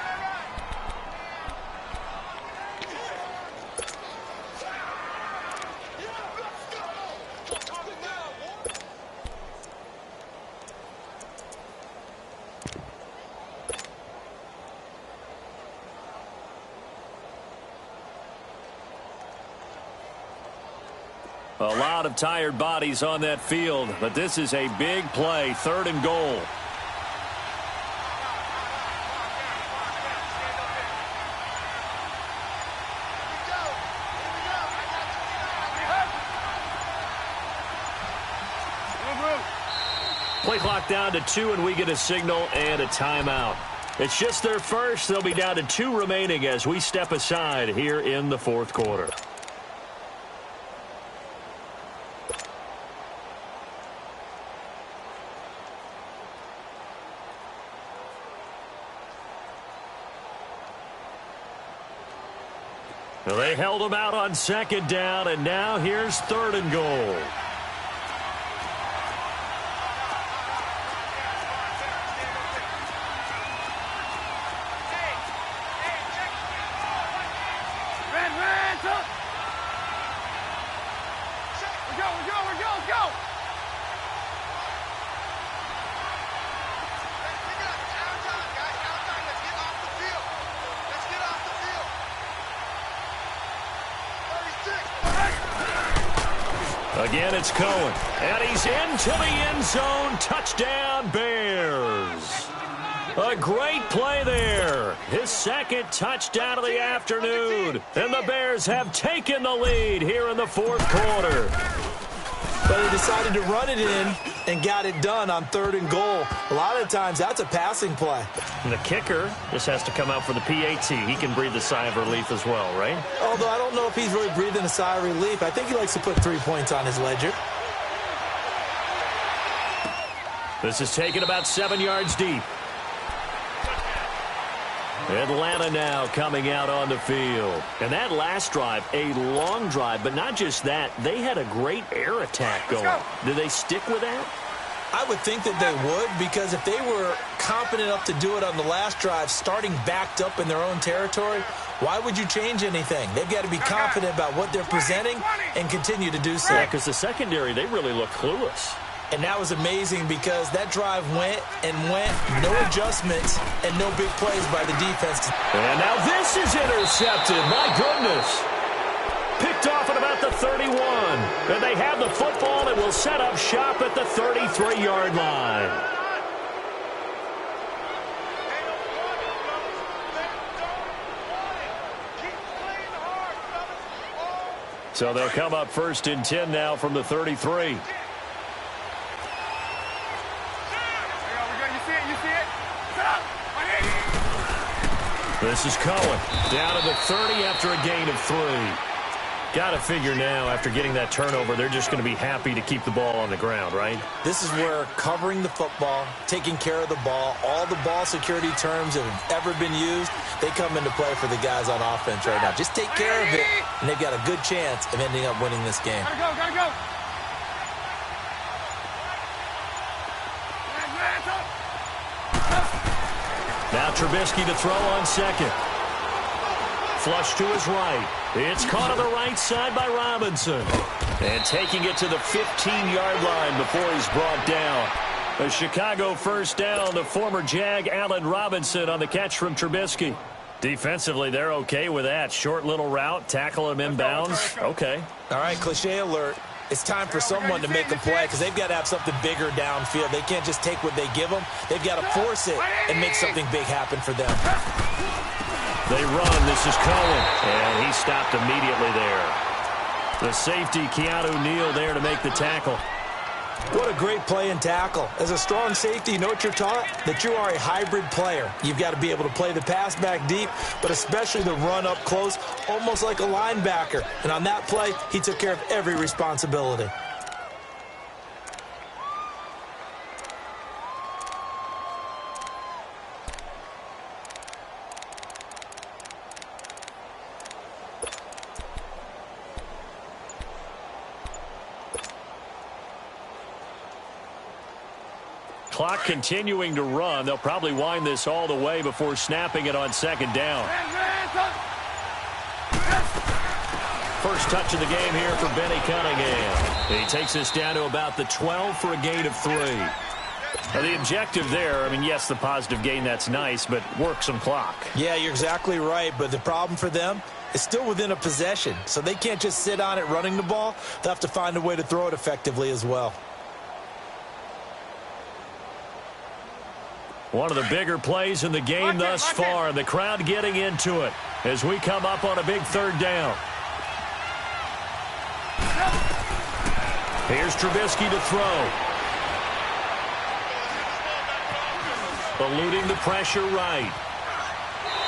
Speaker 2: A lot of tired bodies on that field, but this is a big play, 3rd and goal. Play clock down to 2, and we get a signal and a timeout. It's just their first. They'll be down to 2 remaining as we step aside here in the fourth quarter. Well, they held them out on second down, and now here's 3rd and goal. Again, it's Cohen, and he's into the end zone. Touchdown, Bears. A great play there. His 2nd touchdown of the afternoon. And the Bears have taken the lead here in the fourth quarter.
Speaker 4: But he decided to run it in and got it done on 3rd and goal. A lot of times, that's a passing play.
Speaker 2: And the kicker just has to come out for the PAT. He can breathe a sigh of relief as well, right?
Speaker 4: Although I don't know if he's really breathing a sigh of relief. I think he likes to put 3 points on his ledger.
Speaker 2: This is taken about 7 yards deep. Atlanta now coming out on the field. And that last drive, a long drive, but not just that. They had a great air attack going. Did they stick with that?
Speaker 4: I would think that they would, because if they were confident enough to do it on the last drive, starting backed up in their own territory, why would you change anything? They've got to be confident about what they're presenting and continue to do so.
Speaker 2: Yeah, because the secondary, they really look clueless.
Speaker 4: And that was amazing because that drive went and went, no adjustments, and no big plays by the defense.
Speaker 2: And now this is intercepted. My goodness. Picked off at about the 31. And they have the football and will set up shop at the 33-yard line. So they'll come up 1st and 10 now from the 33. This is Cohen down to the 30 after a gain of 3. Got to figure now, after getting that turnover, they're just going to be happy to keep the ball on the ground, right?
Speaker 4: This is where covering the football, taking care of the ball, all the ball security terms that have ever been used, they come into play for the guys on offense right now. Just take care of it, and they've got a good chance of ending up winning this game.
Speaker 3: Gotta go.
Speaker 2: Now Trubisky to throw on 2nd. Flush to his right. It's caught on the right side by Robinson. And taking it to the 15-yard line before he's brought down. A Chicago first down. The former Jag, Allen Robinson, on the catch from Trubisky. Defensively, they're okay with that. Short little route, tackle him inbounds. Okay.
Speaker 4: All right, cliche alert. It's time for someone to make a play because they've got to have something bigger downfield. They can't just take what they give them. They've got to force it and make something big happen for them.
Speaker 2: They run. This is Cohen. And he stopped immediately there. The safety, Keanu Neal, there to make the tackle.
Speaker 4: What a great play and tackle. As a strong safety, you know what you're taught? That you are a hybrid player. You've got to be able to play the pass back deep, but especially the run up close, almost like a linebacker. And on that play, he took care of every responsibility.
Speaker 2: Clock continuing to run. They'll probably wind this all the way before snapping it on 2nd down. First touch of the game here for Benny Cunningham. He takes us down to about the 12 for a gain of 3. Now the objective there, I mean, yes, the positive gain, that's nice, but work some clock.
Speaker 4: Yeah, you're exactly right, but the problem for them is still within a possession, so they can't just sit on it running the ball. They'll have to find a way to throw it effectively as well.
Speaker 2: One of the bigger plays in the game thus far. The crowd getting into it as we come up on a big 3rd down. Here's Trubisky to throw. eluding the pressure right.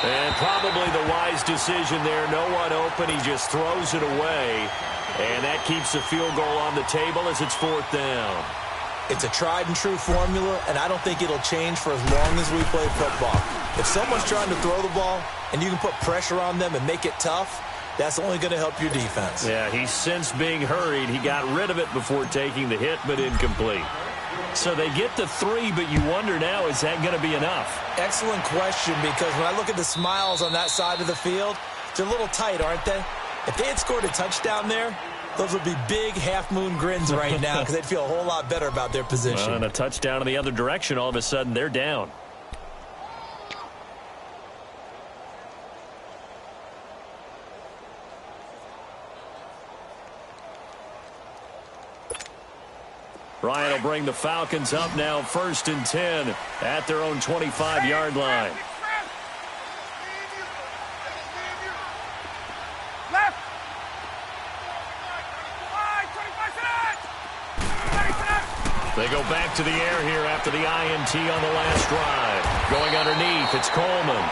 Speaker 2: And probably the wise decision there. No one open. He just throws it away. And that keeps the field goal on the table as it's 4th down.
Speaker 4: It's a tried-and-true formula, and I don't think it'll change for as long as we play football. If someone's trying to throw the ball and you can put pressure on them and make it tough, that's only going to help your defense.
Speaker 2: Yeah, he's since being hurried. He got rid of it before taking the hit, but incomplete. So they get to 3, but you wonder now, is that going to be enough?
Speaker 4: Excellent question, because when I look at the smiles on that side of the field, they're a little tight, aren't they? If they had scored a touchdown there, those would be big half-moon grins right now because they'd feel a whole lot better about their position.
Speaker 2: Well, and a touchdown in the other direction, all of a sudden they're down. Ryan will bring the Falcons up now 1st and 10 at their own 25-yard line. They go back to the air here after the INT on the last drive. Going underneath, it's Coleman.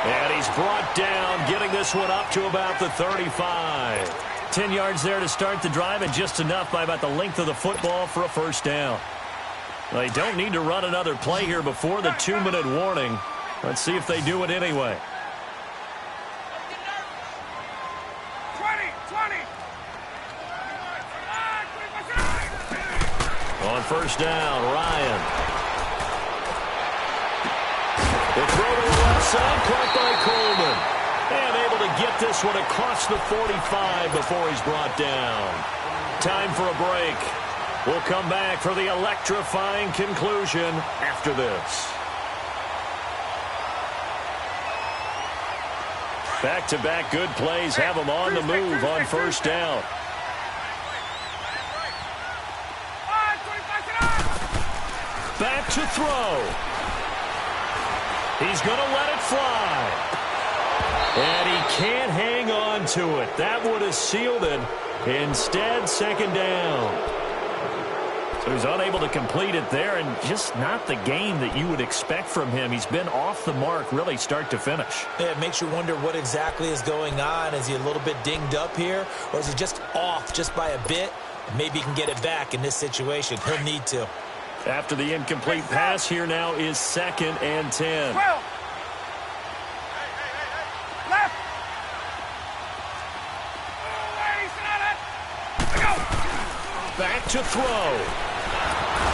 Speaker 2: And he's brought down, getting this one up to about the 35. 10 yards there to start the drive, and just enough by about the length of the football for a 1st down. They don't need to run another play here before the 2-minute warning. Let's see if they do it anyway.
Speaker 3: 20.
Speaker 2: On 1st down, Ryan. The throw to the left side, caught by Coleman. And able to get this one across the 45 before he's brought down. Time for a break. We'll come back for the electrifying conclusion after this. Back-to-back good plays have them on the move on 1st down. Back to throw. He's going to let it fly. And he can't hang on to it. That would have sealed it. Instead, 2nd down. So he's unable to complete it there, and just not the game that you would expect from him. He's been off the mark really start to finish.
Speaker 4: Yeah, it makes you wonder what exactly is going on. Is he a little bit dinged up here, or is he just off just by a bit? Maybe he can get it back in this situation. He'll need to.
Speaker 2: After the incomplete pass, here now is 2nd and 10.
Speaker 3: 12. Left.
Speaker 2: Back to throw.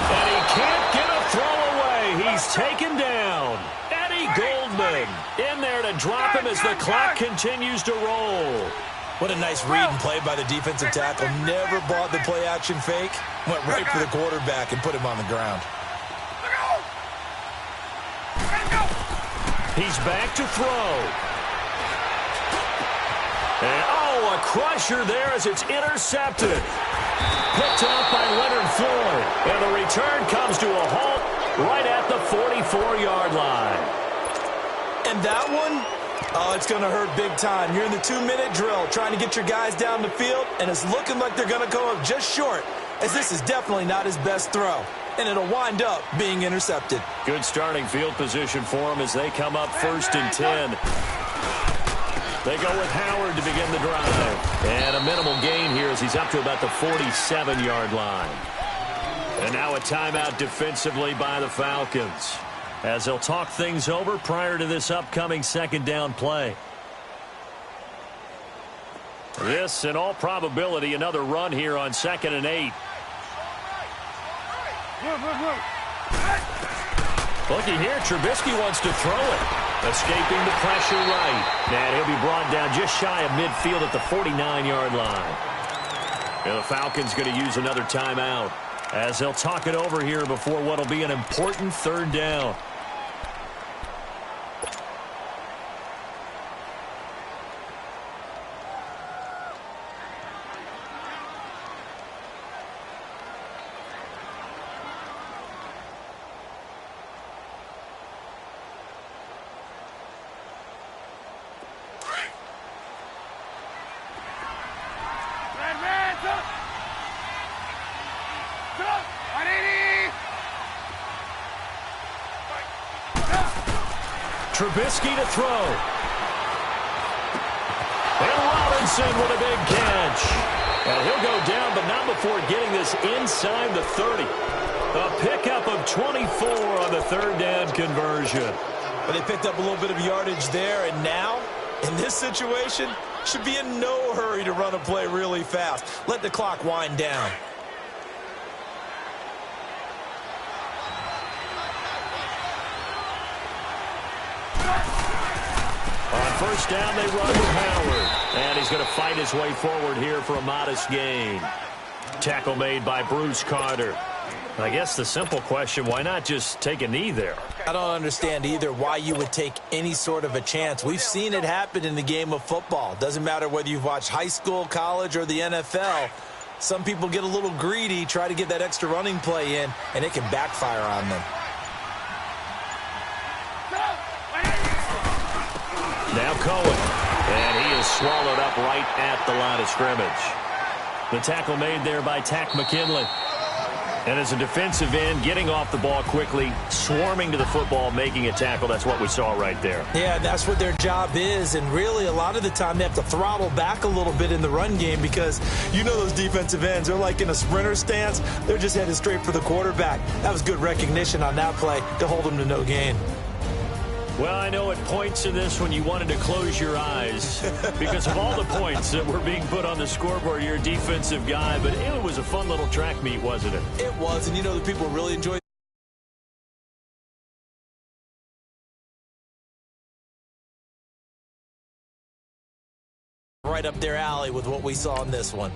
Speaker 2: And he can't get a throw away. He's taken down. Eddie Goldman in there to drop him as the clock continues to roll.
Speaker 4: What a nice read and play by the defensive tackle. Never bought the play-action fake. Went right for the quarterback and put him on the ground.
Speaker 2: He's back to throw. And, a crusher there as it's intercepted. Picked up by Leonard Floyd. And the return comes to a halt right at the 44-yard line.
Speaker 4: And that one, it's going to hurt big time. You're in the 2-minute drill trying to get your guys down the field, and it's looking like they're going to go up just short, as this is definitely not his best throw. And it'll wind up being intercepted.
Speaker 2: Good starting field position for him as they come up 1st and 10. They go with Howard to begin the drive. And a minimal gain here as he's up to about the 47-yard line. And now a timeout defensively by the Falcons, as they'll talk things over prior to this upcoming 2nd down play. This, in all probability, another run here on 2nd and 8. Looky here, Trubisky wants to throw it. Escaping the pressure right. And he'll be brought down just shy of midfield at the 49-yard line. And the Falcons going to use another timeout as they'll talk it over here before what will be an important 3rd down. Trubisky to throw. And Robinson with a big catch. And he'll go down, but not before getting this inside the 30. A pickup of 24 on the third down conversion.
Speaker 4: But they picked up a little bit of yardage there, and now, in this situation, should be in no hurry to run a play really fast. Let the clock wind down.
Speaker 2: On first down, they run with Howard. And he's going to fight his way forward here for a modest gain. Tackle made by Bruce Carter. I guess the simple question, why not just take a knee there?
Speaker 4: I don't understand either why you would take any sort of a chance. We've seen it happen in the game of football. Doesn't matter whether you've watched high school, college, or the NFL. Some people get a little greedy, try to get that extra running play in, and it can backfire on them.
Speaker 2: Now Cohen. And he is swallowed up right at the line of scrimmage. The tackle made there by Tack McKinley. And as a defensive end, getting off the ball quickly, swarming to the football, making a tackle, that's what we saw right there.
Speaker 4: Yeah, that's what their job is, and really a lot of the time they have to throttle back a little bit in the run game because you know those defensive ends, they're like in a sprinter stance. They're just headed straight for the quarterback. That was good recognition on that play to hold them to no gain.
Speaker 2: Well, I know at points in this when you wanted to close your eyes because of all the points that were being put on the scoreboard. You're a defensive guy, but it was a fun little track meet, wasn't it?
Speaker 4: It was, and you know the people really enjoyed right up their alley with what we saw in this one.